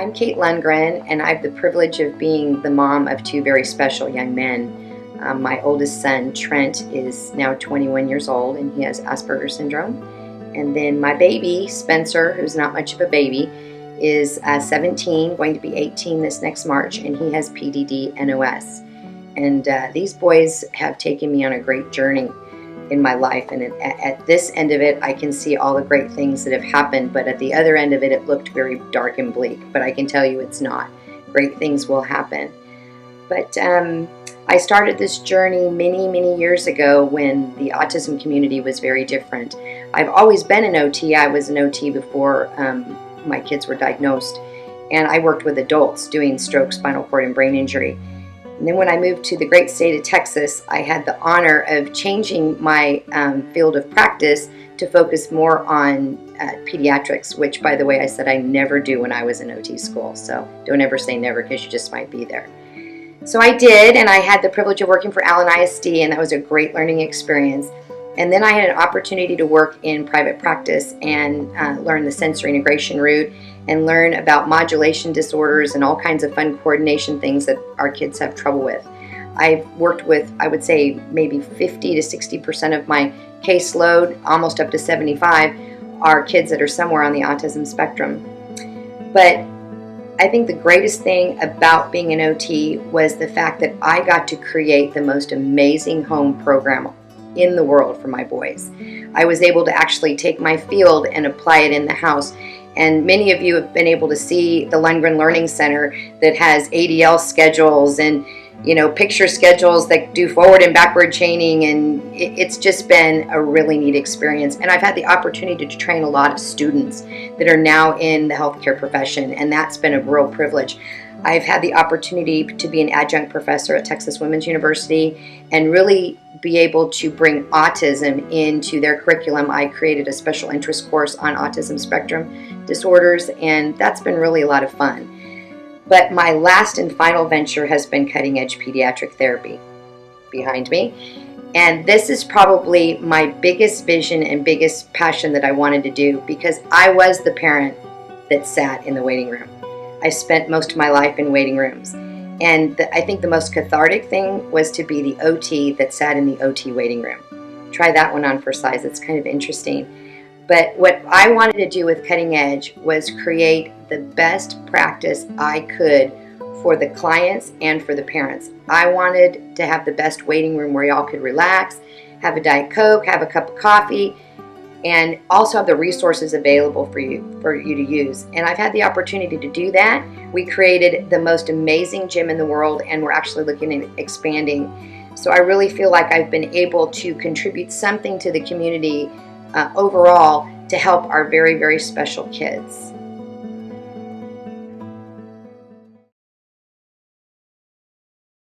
I'm Kate Lundgren, and I have the privilege of being the mom of two very special young men. My oldest son, Trent, is now 21 years old, and he has Asperger's syndrome. And then my baby, Spencer, who's not much of a baby, is 17, going to be 18 this next March, and he has PDD-NOS. And these boys have taken me on a great journey in my life, and at this end of it I can see all the great things that have happened, but at the other end of it, it looked very dark and bleak. But I can tell you it's not. Great things will happen. But I started this journey many years ago when the autism community was very different. I've always been an OT. I was an OT before my kids were diagnosed, and I worked with adults doing stroke, spinal cord, and brain injury. And then when I moved to the great state of Texas, I had the honor of changing my field of practice to focus more on pediatrics, which, by the way, I said I never do when I was in OT school. So don't ever say never, because you just might be there. So I did, and I had the privilege of working for Allen ISD, and that was a great learning experience. And then I had an opportunity to work in private practice and learn the sensory integration route and learn about modulation disorders and all kinds of fun coordination things that our kids have trouble with. I've worked with, I would say, maybe 50 to 60% of my caseload, almost up to 75, are kids that are somewhere on the autism spectrum. But I think the greatest thing about being an OT was the fact that I got to create the most amazing home program in the world for my boys. I was able to actually take my field and apply it in the house. And many of you have been able to see the Lundgren Learning Center that has ADL schedules and picture schedules that do forward and backward chaining, and it's just been a really neat experience. And I've had the opportunity to train a lot of students that are now in the healthcare profession, and that's been a real privilege. I've had the opportunity to be an adjunct professor at Texas Women's University and really be able to bring autism into their curriculum. I created a special interest course on autism spectrum disorders, and that's been really a lot of fun. But my last and final venture has been cutting-edge pediatric therapy behind me. And this is probably my biggest vision and biggest passion that I wanted to do, because I was the parent that sat in the waiting room. I spent most of my life in waiting rooms. And I think the most cathartic thing was to be the OT that sat in the OT waiting room. Try that one on for size. It's kind of interesting. But what I wanted to do with Cutting Edge was create the best practice I could for the clients and for the parents. I wanted to have the best waiting room where y'all could relax, have a Diet Coke, have a cup of coffee, and also have the resources available for you to use. And I've had the opportunity to do that. We created the most amazing gym in the world, and we're actually looking at expanding. So I really feel like I've been able to contribute something to the community overall to help our very special kids.